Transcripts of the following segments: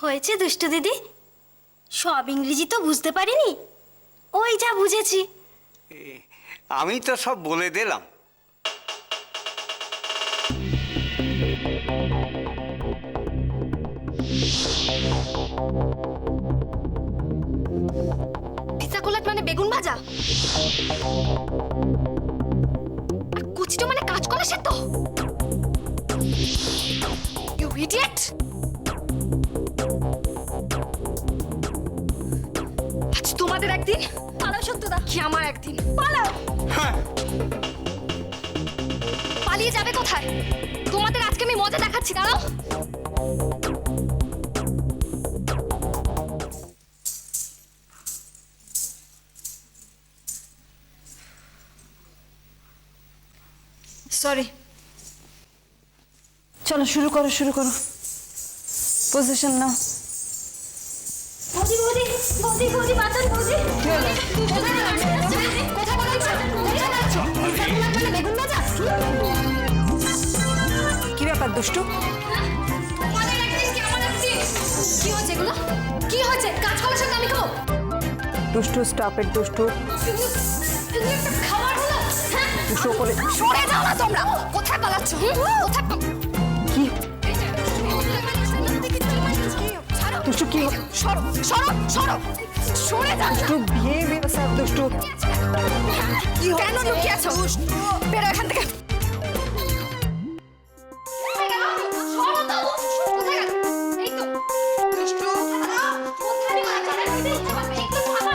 হয়েছে দুষ্টু দিদি, সব ইংরেজি তো বুঝতে পারিনি, ওই যা বুঝেছি। আমি তো সব বলে দিলাম। পিৎজা কোলাট মানে বেগুন ভাজা, আর কুচিটো মানে কাঁচকলা সেদ্ধ। You idiot! আজ তোমাদের একদিন, পালাও সত্যদা। কি আমার একদিন? পালাও। পালিয়ে যাবে কোথায়? তোমাদের আজকে আমি মজা দেখাচ্ছি, দাঁড়াও। সরি, চলো শুরু করো পজিশন নাও। বৌদি বৌদি বৌদি বৌদি বাঁচান বৌদি। কোথায় পালাচ্ছ? কোথায় যাচ্ছ? পিৎজা কোলাট মানে বেগুন ভাজা। কি ব্যাপার দুষ্টু? তোমাদের একদিন কি আমার একদিন? কি হচ্ছে এগুলো? কি হচ্ছে? কাঁচকলা সেদ্ধ আমি খাবো? দুষ্টু স্টপ ইট দুষ্টু। এগুলো একটা খাবার হলো? হ্যাঁ? দুষ্টু করে সরে যাও না তোমরা। কোথায় পালাচ্ছ? কোথায় কি ছাড়ো। দুষ্টু কি সরো সরো সরো, সরে যাও। দুষ্টু বিহেভ ইয়োরসেলফ দুষ্টু। কি কেন লুকিয়ে আছো? বেরো এখান থেকে। সরো তো। কোথায় গেল? এই তো। দুষ্টু। কোথায় গেল? একটু খাবার।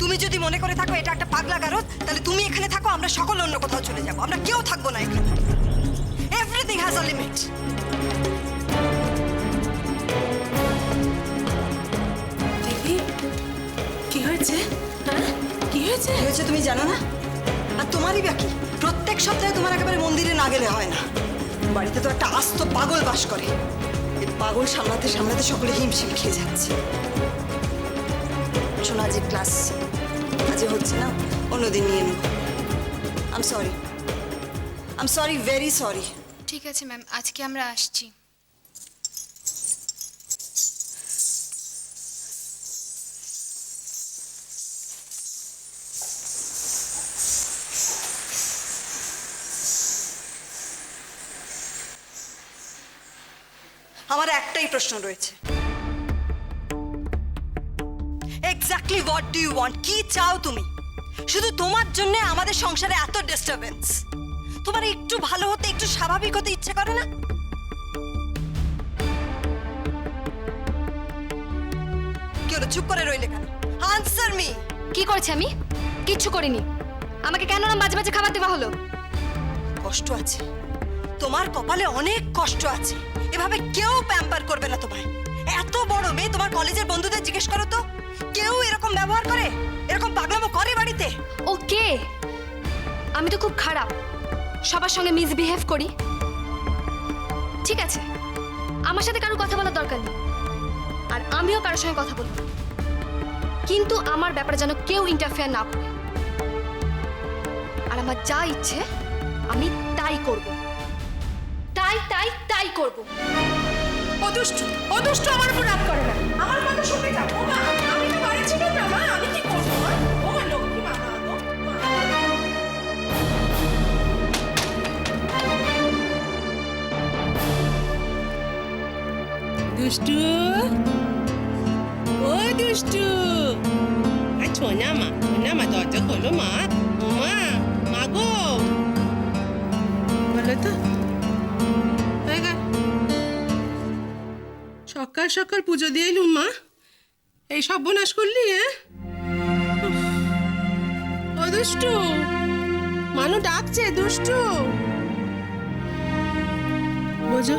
তুমি যদি মনে করে থাকো এটা একটা পাগলা গারদ, তাহলে তুমি এখানে থাকো, আমরা সকল অন্য কোথাও চলে যাবো। আমরা কেউ থাকবো না এখানে। Everything has a limit. দিদি কি হয়েছে? হ্যাঁ কি হয়েছে? কি হয়েছে তুমি জানো না? আর তোমারই বাকি। প্রত্যেক সপ্তাহে তোমার একেবারে মন্দিরে না গেলে হয় না। বাড়িতে তো একটা আস্ত পাগল বাস করে। এই পাগল সামলাতে সামলাতে সকলে হিমশিম খেয়ে যাচ্ছে। শোনো, আজ ক্লাস আজ হচ্ছে না, অন্যদিন নিয়ে নেব। I am sorry very sorry. ঠিক আছে ম্যাম, আজকে আমরা আসছি। আমার একটাই প্রশ্ন রয়েছে। Exactly what do you want? কি চাও তুমি? শুধু তোমার জন্য আমাদের সংসারে এত ডিস্টারবেন্স। তোমার একটু ভালো হতে, একটু স্বাভাবিক হতে ইচ্ছে করে না? কি হলো, চুপ করে রইলে কেন? Answer me. কি করেছি আমি? কিচ্ছু করিনি। আমাকে কেন না মাঝে মাঝে খাবার দেওয়া হলো? কষ্ট আছে, তোমার কপালে অনেক কষ্ট আছে। এভাবে কেউ প্যাম্পার করবে না তোমায়। এত বড় মেয়ে, তোমার কলেজের বন্ধুদের জিজ্ঞেস করো তো, কেউ এরকম ব্যবহার করে, এরকম পাগলামো করে বাড়িতে? ওকে, আমি তো খুব খারাপ, সবার সঙ্গে মিসবিহেভ করি। ঠিক আছে, আমার সাথে কারো কথা বলার দরকার নেই, আর আমিও কারোর সঙ্গে কথা বলবো, কিন্তু আমার ব্যাপারে যেন কেউ ইন্টারফেয়ার না করে। আর আমার যা ইচ্ছে আমি তাই করব, তাই করব। ও দুষ্টু আমার উপর রাগ করে না। আমার কথা শুনে যাও। ও মা, আমি তো বাড়ি ছিলাম না মা, আমি কি করবো মা? ও মা লক্ষ্মী মা, গো দুষ্টু, ও দুষ্টু। ছোনা মা দরজা খোলো মা। ও মা গো, বলো তো। সকাল সকাল পুজো দিয়ে এলুম মা, এই সব বোনাস করলি, হ্যাঁ? উফ। ও দুষ্টু, মানু ডাকছে, দুষ্টু। বোঝো,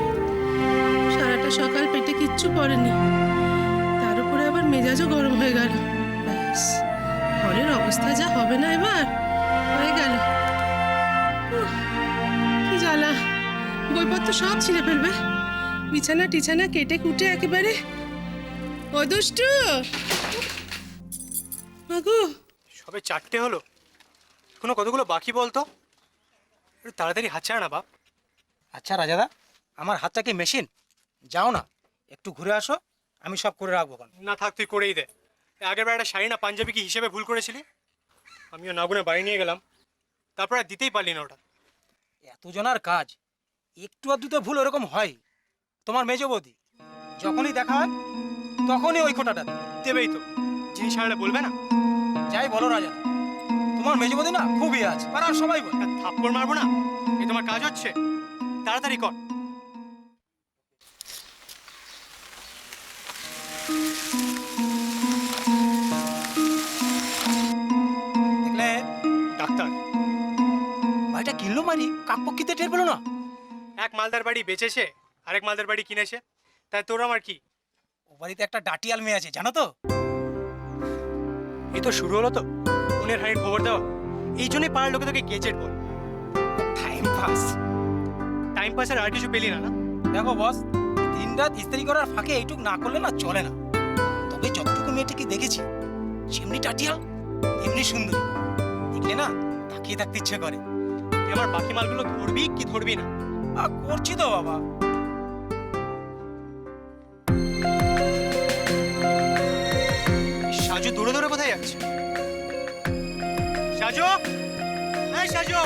সারাটা সকাল পেটে কিচ্ছু পড়েনি, তার উপরে আবার মেজাজও গরম হয়ে গেল। ব্যাস, ঘরের অবস্থা যা হবে না এবার, হয়ে গেল। উফ, কি জ্বালা, বইপত্র সব ছিঁড়ে ফেলবে, বিছানা টিছানা কেটে কুটে একেবারে। ও দুষ্টু, মাগো, সবে 4টে হলো, এখনো কতগুলো বাকি বলতো? একটু তাড়াতাড়ি হাত ছাড়া না বাপ। আচ্ছা রাজাদা, আমার হাতটা কি মেশিন? যাও না, একটু ঘুরে আসো, আমি সব করে রাখবো। কেন না থাক, তুই করেই দে। আগের বার একটা শাড়ি না পাঞ্জাবি কি হিসেবে ভুল করেছিলি, আমিও না গুনে বাড়ি নিয়ে গেলাম, তারপর আর দিতেই পারলি না ওটা। এতজনার কাজ, একটু আধটু তো ভুল ওরকম হয়। তোমার মেজ বৌদি যখনই দেখা হয় তখনই ওই খোঁটাটা দেয়। দেবেই তো, জিনিস হারালে বলবে না? যাই বলো রাজা, তোমার মেজ বৌদি না খুবই আছে, আর সবাই বলে। তা থাপ্পড় মারবো না? এই তোমার কাজ হচ্ছে, তাড়াতাড়ি কর। দেখলে ডাক্তার, বাড়িটা কিনলো মারি কাকপক্ষিতে টের পেলো না। এক মালদার বাড়ি বেচেছে, আরেক মালদার বাড়ি কিনেছে, তাই তোর আমার কি? ও বাড়িতে একটা ডাটিয়াল মেয়ে আছে, জানো তো? এই তো শুরু হলো তো উনের হাঁড়ির খবর দেওয়া। এই জন্যই পাড়ার লোকে তোকে গেজেট বল। Time pass. টাইম পাসের আর কিছু পেলি না না? দেখো বস, দিন রাত ইস্ত্রি করার ফাঁকে এইটুক না করলে না চলে না। তবে যতটুকু মেয়েটিকে দেখেছি, যেমনি টাটিয়াল তেমনি সুন্দরী, দেখলে না তাকিয়ে থাকতে ইচ্ছে করে। তুই আমার বাকি মালগুলো ধরবি কি ধরবি না? করছি তো বাবা। সাজু দৌড়ে দৌড়ে কোথায় যাচ্ছে? সাজু, এই সাজু,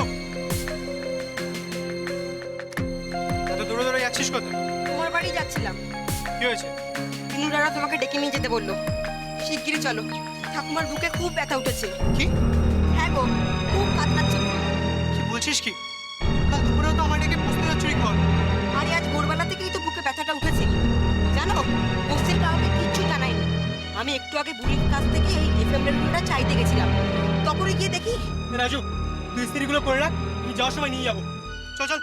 এত দৌড়ে দৌড়ে যাচ্ছিস কোথায়? তোমার বাড়ি যাচ্ছিলাম, কি হয়েছে? ইনুরারা তোমাকে ডেকে নিয়ে যেতে বললো। শিগগিরই চলো, ঠাকুমার বুকে খুব ব্যথা উঠেছে। কি হ্যাঁ গো, খুব কাতরাচ্ছে। কি বলছিস কি? কাল দুপুরেও তো আমার ডেকে পুষতে যাচ্ছিলি ঘর। আরে আজ ভোরবেলা থেকেই তো বুকে ব্যথাটা উঠেছে। জানো, বস্তির কাউকে কিচ্ছু জানাইনি। আমি একটু আগে বুড়ির কাছ থেকে এই এফএম রেডিওটা চাইতে গেছিলাম, তখনই গিয়ে দেখি। এ রাজু, তুই ইস্ত্রিগুলো করে রাখ, আমি যাওয়ার সময় নিয়ে যাবো। চল চল।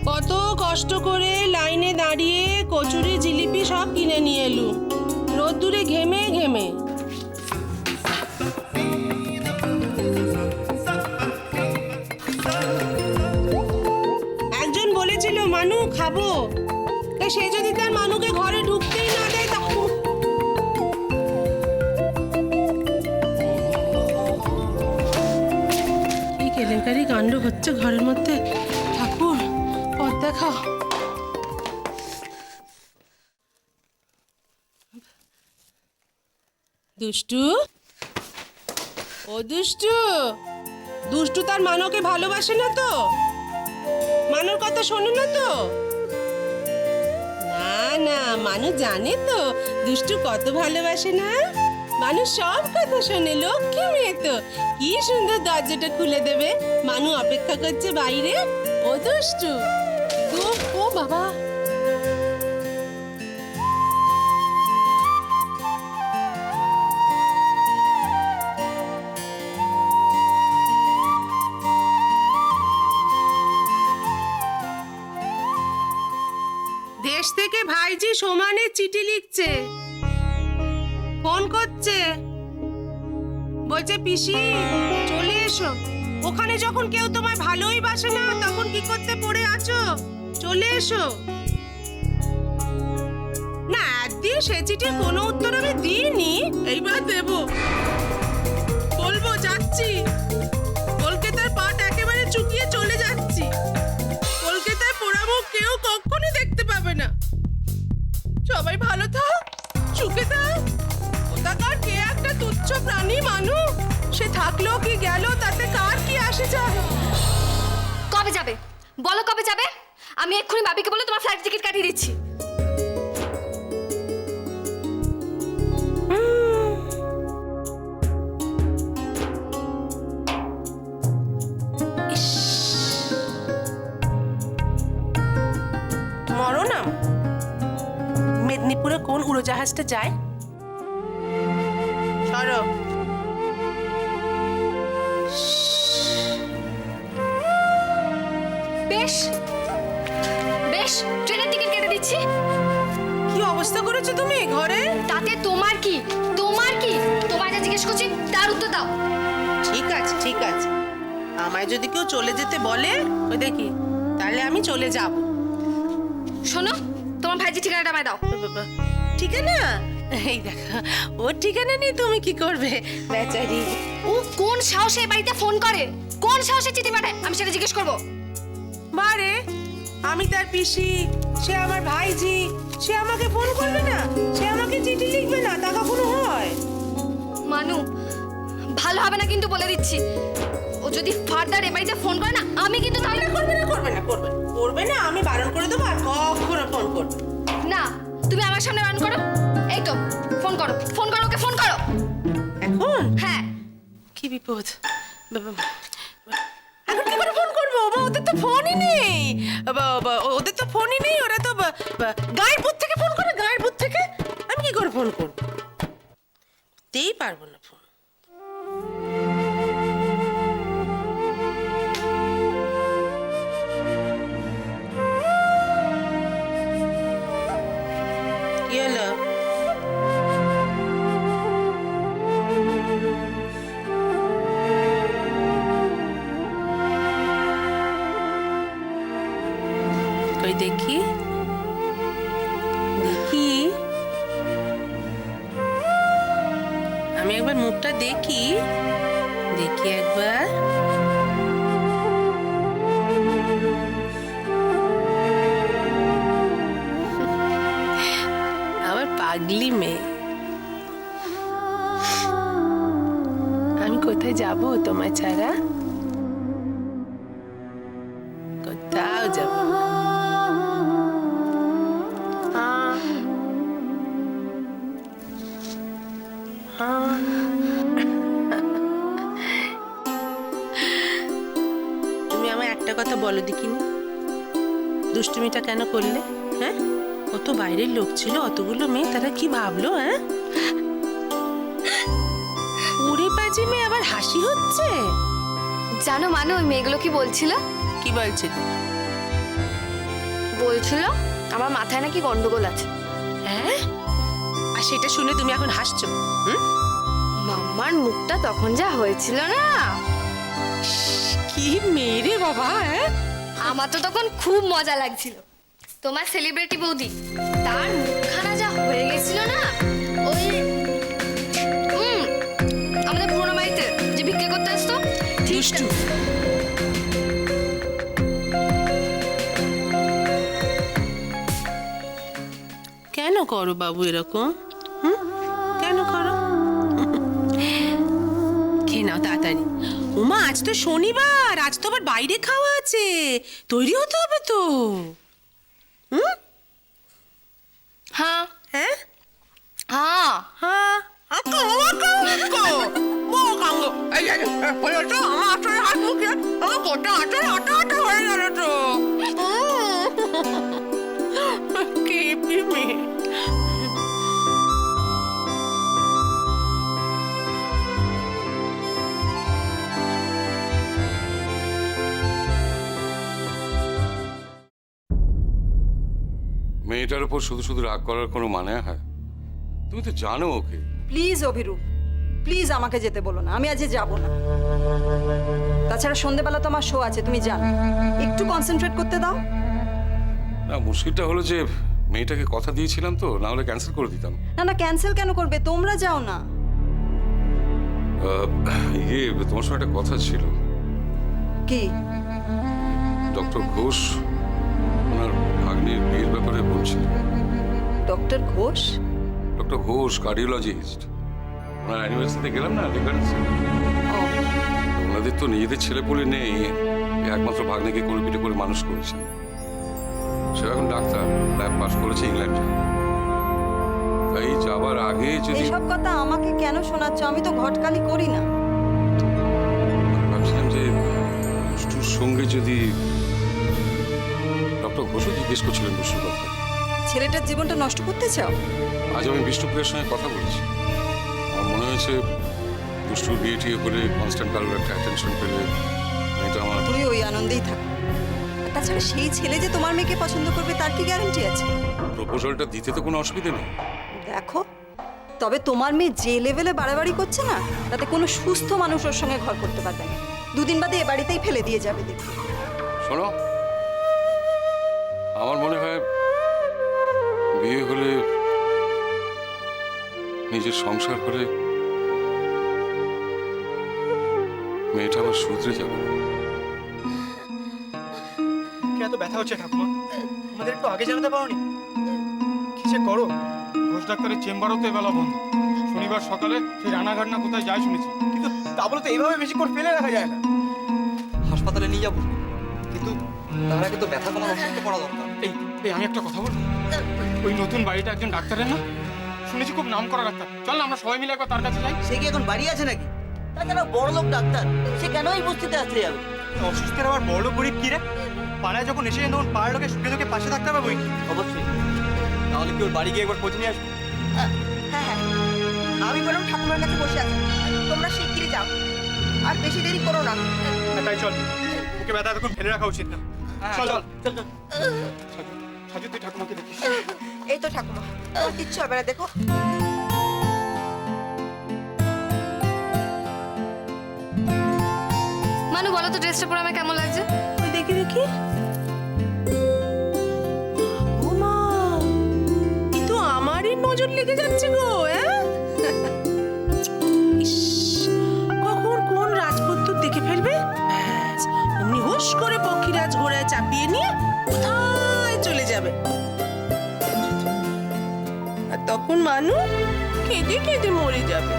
কত কষ্ট করে লাইনে দাঁড়িয়ে কচুরি জিলিপি সব কিনে নিয়ে এলু, রোদ্দুরে ঘেমে ঘেমে। একজন বলেছিল মানু খাবো, তা সে যদি তার মানুকে ঘরে ঢুকতেই না দেয় তখন। কি কেলেঙ্কারি কাণ্ড হচ্ছে ঘরের মধ্যে। ঠাকুর, পথ দেখাও। দুষ্টু, ও দুষ্টু, দুষ্টু তার মানকে ভালোবাসে না তো? মানুর কথা শোনে না তো? না না, মানু জানে তো দুষ্টু কত ভালোবাসে না। মানু সব কথা শোনে, লক্ষ্মী মেয়ে তো। কি সুন্দর দরজাটা খুলে দেবে, মানু অপেক্ষা করছে বাইরে। ও দুষ্টু, ও বাবা, দেশ থেকে ভাইজি সমানে চিঠি লিখছে, ফোন করছে, বলছে পিসি চলে এসো। ওখানে যখন কেউ তোমায় ভালোই বাসে না, তখন কি করতে পড়ে আছো? চলে এসো না। একদিন সে চিঠির কোনো উত্তর আমি দিইনি, এইবার দেব। বলবো যাচ্ছি, কলকাতার পাট একেবারে চুকিয়ে চলে যাচ্ছি। কলকাতায় পোড়ামুখ কেউ কখনো দেখতে পাবে না। সবাই ভালো থাক, সুখে থাক। কোথাকার কে একটা তুচ্ছ প্রাণী মানু, সে থাকলো কি গেল তাতে কার কি আসে যায়? কবে যাবে বলো, কবে যাবে? আমি এক্ষুনি বাবিকে বলে তোমার ফ্লাইট টিকিট কাটিয়ে দিচ্ছি। মেদিনীপুরে কোন উড়োজাহাজটা যায়? সরো। বেশ বেশ, ট্রেনের টিকিট কেটে দিচ্ছি। কি অবস্থা করেছো তুমি ঘরে? তাতে তোমার কি? তোমার কি? তোমায় যা জিজ্ঞেস করছি তার উত্তর দাও। ঠিক আছে ঠিক আছে, আমায় যদি কেউ চলে যেতে বলে ওই দেখি, তাহলে আমি চলে যাব। শোনো, তোমার ভাইজি ঠিকানাটা আমায় দাও। ঠিকানা? এই দেখো, ওর ঠিকানা নেই, তুমি কি করবে বেচারি? ও কোন সাহসে এই বাড়িতে ফোন করে? কোন সাহসে চিঠি পাঠায়? আমি সেটা জিজ্ঞেস করবো। মারে, আমি তার পিসি, সে আমার ভাইজি, সে আমাকে ফোন করবে না? সে আমাকে চিঠি লিখবে না? তা কখনো হয়? মানু, ভালো হবে না কিন্তু বলে দিচ্ছি। ও যদি ফার্দার এ বাড়িতে ফোন করে না, আমি কিন্তু তাহলে করবে না করবে না করবে না করবে না, আমি বারণ করে দেবো আর কখনো ফোন করবে না। তুমি আমার সামনে রান করো। এই তো, ফোন করো, ফোন করো, ওকে ফোন করো এখন। হ্যাঁ। কি বিপদ! এখন কি করে ফোন করবো? ওদের তো ফোনই নেই, ওদের তো ফোনই নেই, ওরা তো গায়ের বুথ থেকে ফোন করে, গায়ের বুথ থেকে। আমি কি করে ফোন করবো? তেই পারবো না ফোন। কি হলো? কই দেখি দেখি, আমি একবার মুখটা দেখি, দেখি একবার। আমার পাগলি মেয়ে, আমি কোথায় যাব তোমায় ছাড়া? কোথাও যাব না। তুমি আমায় একটা কথা বলো দেখিনি, দুষ্টুমিটা কেন করলে? হ্যাঁ, কত বাইরের লোক ছিল, অতগুলো মেয়ে, তারা কি ভাবলো? হ্যাঁ, ওরে বাজি মেয়ে, আবার হাসি হচ্ছে। জানো মানু, ওই মেয়েগুলো কি বলছিল? কি বলছিল? বলছিল আমার মাথায় নাকি গন্ডগোল আছে। হ্যাঁ, আর সেটা শুনে তুমি এখন হাসছো? হুম, মাম্মার মুখটা তখন যা হয়েছিল না, কি মেরে বাবা! হ্যাঁ, আমার তো তখন খুব মজা লাগছিল। তোমার সেলিব্রিটি বৌদি, তার মুখখানা যা হয়ে গেছিল না, ওই আমাদের পুরোনো বাড়িতে যে ভিক্ষে করতে আসতো, দুষ্টু। কেন করো বাবু এরকম? হুম, কেন করো? খেয়ে নাও তাড়াতাড়ি। উমা, আজ তো শনিবার, আজ তো আবার বাইরে খাওয়া আছে, তৈরি হতে হবে তো। হুম, হ্যাঁ হ্যাঁ হ্যাঁ হ্যাঁ। মেয়েটার উপর শুধু শুধু রাগ করার কোনো মানে হয়? তুমি তো জানো ওকে। প্লিজ অভিরূপ, প্লিজ আমাকে যেতে বলো না, আমি আজ যাব না। তাছাড়া সন্ধেবেলা তো আমার শো আছে, তুমি জানো, একটু কনসেন্ট্রেট করতে দাও। না, মুশকিলটা হলো যে মেয়েটাকে কথা দিয়েছিলাম তো, না হলে ক্যান্সেল করে দিতাম। না না, ক্যান্সেল কেন করবে? তোমরা যাও না। তোমার সঙ্গে একটা কথা ছিল। কি? ডক্টর ঘোষ ওনার ভাগ্নের বিয়ের ব্যাপারে বলছিল। Doctor Ghosh? Doctor Ghosh cardiologist, ওনার অ্যানিভার্সারিতে গেলাম না রেফারেন্সে। ওনাদের তো নিজেদের ছেলেপুলে নেই, একমাত্র ভাগ্নেকে করে পিঠে করে মানুষ করেছে। সে এখন ডাক্তার, ল্যাব পাস করেছে ইংল্যান্ডে। তাই যাবার আগে যদি এইসব কথা আমাকে কেন শোনাচ্ছ? আমি তো ঘটকালি করি না। ভাবছিলাম যে দুষ্টুর সঙ্গে যদি ডক্টর ঘোষও জিজ্ঞেস করছিলেন দুষ্টুর কথা, ছেলেটার জীবনটা নষ্ট করতে চাও? আজ আমি বিষ্ণুপ্রিয়ার সঙ্গে কথা বলেছি। আমার মনে হয়েছে দুষ্টুর বিয়ে টিয়ে করে কনস্ট্যান্ট কারোর একটা অ্যাটেনশন পেলে মেয়েটা আমার তুমি ওই আনন্দেই থাকো। আর তাছাড়া সেই ছেলে যে তোমার মেয়েকে পছন্দ করবে তার কি গ্যারান্টি আছে? প্রপোজালটা দিতে তো কোনো অসুবিধা নেই। দেখো, তবে তোমার মেয়ে যে লেভেলে বাড়াবাড়ি করছে না, তাতে কোনো সুস্থ মানুষ ওর সঙ্গে ঘর করতে পারবে না। দুদিন বাদে এ বাড়িতেই ফেলে দিয়ে যাবে দেখবে। শোনো, আমার মনে হয় বিয়ে হলে, নিজের সংসার হলে মেয়েটা আবার শুধরে যাবে। কি এত ব্যথা হচ্ছে ঠাকুমা? আমাদের একটু আগে জানাতে পারোনি? কি যে করো? ঘোষ ডাক্তারের চেম্বারও তো এবেলা বন্ধ। শনিবার সকালে সেই রানাঘাট না কোথায় যায় শুনেছি, কিন্তু তা বলে তো এইভাবে বেশিক্ষণ ফেলে রাখা যায় না। হাসপাতালে নিয়ে যাবো, কিন্তু তার আগে তো ব্যথা কমার ওষুধ পড়া দরকার। এই আমি একটা কথা বলবো? ওই নতুন বাড়িটা একজন ডাক্তারের না, শুনেছি খুব নাম করা ডাক্তার। চল না আমরা সবাই মিলে একবার তার কাছে যাই। সে কি এখন বাড়ি আছে নাকি? তাছাড়া বড় লোক ডাক্তার, সে কেন এই বস্তিতে আসতে যাবে? অসুস্থের আবার বড় গরিব কি রে? পাড়ায় যখন এসে তখন পাড়ার লোকে সুখে দুঃখে পাশে থাকতে হবে বই। অবশ্যই। তাহলে কি ওর বাড়ি গিয়ে একবার খোঁজ নিয়ে আসবো? হ্যাঁ হ্যাঁ, আমি বরং ঠাকুমার কাছে বসে আছি, তোমরা শিগগিরই যাও, আর বেশি দেরি করো না। তাই চল, ওকে ব্যথা এতক্ষণ ফেলে রাখা উচিত না। চল চল চল চল। সাজু, তুই ঠাকুমাকে দেখিস। এই তো ঠাকুমা, কিচ্ছু হবে না, দেখো। মানু, বলো তো ড্রেসটা পরে আমার কেমন লাগছে? ওই দেখি দেখি। ও মা, এ তো আমারই নজর লেগে যাচ্ছে গো। ইস, কখন কোন রাজপুত্র দেখে ফেলবে, ব্যাস অমনি হুশ করে পক্ষীরাজ ঘোড়ায় চাপিয়ে নিয়ে কোথায় চলে যাবে। আর তখন মানু কেঁদে কেঁদে মরে যাবে।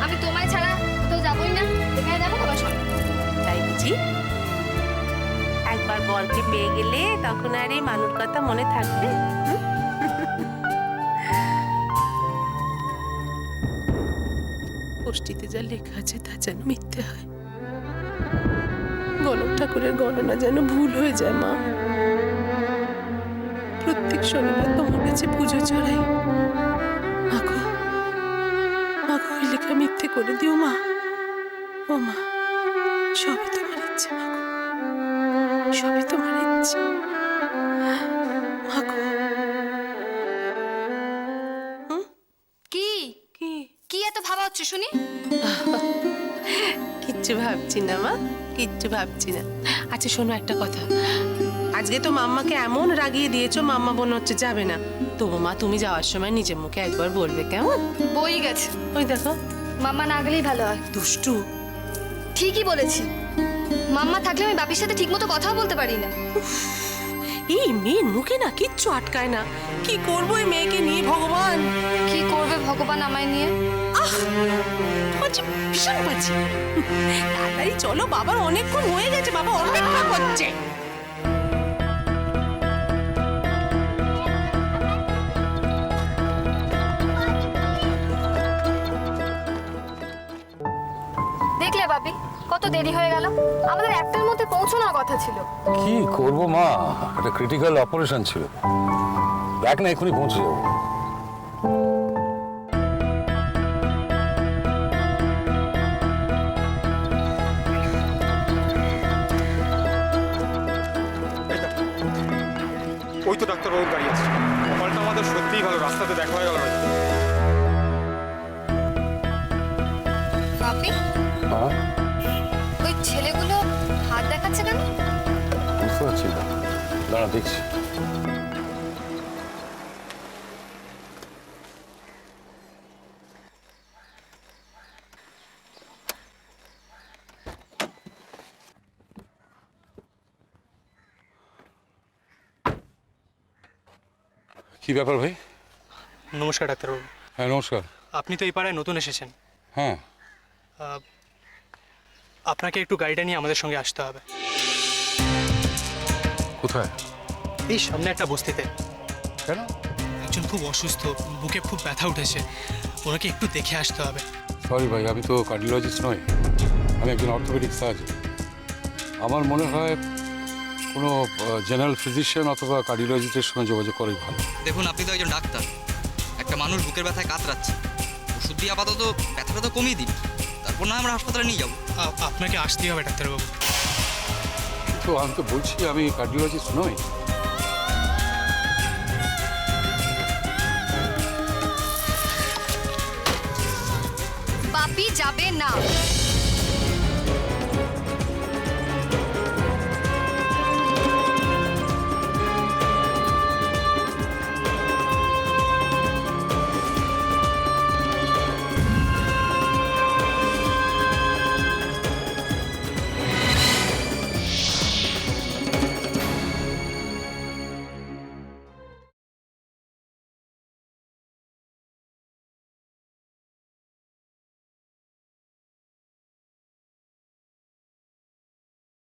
আমি তোমায় ছাড়া কোথাও যাবোই না, যেখানে যাবো তোমার সঙ্গে। তাই বুঝি? একবার বরকে পেয়ে গেলে তখন আর এই মানুর কথা মনে থাকবে? গোষ্ঠীতে যা লেখা আছে তা যেন মিথ্যে হয়, গণক ঠাকুরের গণনা যেন ভুল হয়ে যায়। মা, প্রত্যেক শনিবার তোমার কাছে পুজো চড়াই। মাগো, মাগো, ওই লেখা মিথ্যে করে দিও মা। ও মা, সবই তোমার ইচ্ছে মাগো, সবই তোমার ইচ্ছে মাগো। কি কি? কি এত ভাবা হচ্ছে শুনি? কিচ্ছু ভাবছি না মা, কিচ্ছু ভাবছি না। আচ্ছা শোনো একটা কথা, আজকে তো মাম্মাকে এমন রাগিয়ে দিয়েছো, মাম্মা মনে হচ্ছে যাবে না। তবু মা, তুমি যাওয়ার সময় নিজের মুখে একবার বলবে, কেমন? বই গেছে, ওই দেখো, মাম্মা না গেলেই ভালো হয়। দুষ্টু। ঠিকই বলেছি, মাম্মা থাকলে আমি বাপির সাথে ঠিকমতো কথাও বলতে পারি না। এই মেয়ের মুখে না কিচ্ছু আটকায় না। কি করবো এই মেয়েকে নিয়ে ভগবান? কি করবে ভগবান আমায় নিয়ে? বাজে, ভীষণ বাজে। তাড়াতাড়ি চলো, বাবার অনেকক্ষণ হয়ে গেছে, বাবা অপেক্ষা করছে। দেখলে বাপি, কত দেরি হয়ে গেল। আমাদের একটার মধ্যে পৌঁছানোর কথা ছিল। কি করবো মা, একটা ক্রিটিক্যাল অপারেশন ছিল। দেখ না, এখনই পৌঁছে যাবো। ওই তো ডাক্তারবাবুর গাড়ি আছে। কপালটা আমাদের সত্যিই ভালো, রাস্তাতে দেখা হয়ে গেল। বাপি, হ্যাঁ, ওই ছেলেগুলো হাত দেখাচ্ছে কেন? বুঝতে পারছি না, দাঁড়া দেখছি। কি ব্যাপার ভাই? নমস্কার ডাক্তারবাবু। হ্যাঁ নমস্কার। আপনি তো এই পাড়ায় নতুন এসেছেন, হ্যাঁ, আপনাকে একটু গাড়িটা নিয়ে আমাদের সঙ্গে আসতে হবে। কোথায়? এই সামনে একটা বস্তিতে। কেন? একজন খুব অসুস্থ, বুকে খুব ব্যথা উঠেছে, ওনাকে একটু দেখে আসতে হবে। সরি ভাই, আমি তো কার্ডিওলজিস্ট নই, আমি একজন অর্থোপেডিক সার্জন। আমার মনে হয় কোনো জেনারেল ফিজিশিয়ান অথবা কার্ডিওলজিস্টের সঙ্গে যোগাযোগ করাই ভালো। দেখুন আপনি তো একজন ডাক্তার, একটা মানুষ বুকের ব্যথায় কাতরাচ্ছে, ওষুধ দিয়ে আপাতত ব্যথাটা তো কমিয়ে দিন, তারপর না আমরা হাসপাতালে নিয়ে যাবো। আপনাকে আসতেই হবে ডাক্তারবাবু। তো আমি তো বলছি আমি কার্ডিওলজিস্ট নই। বাপি যাবে না।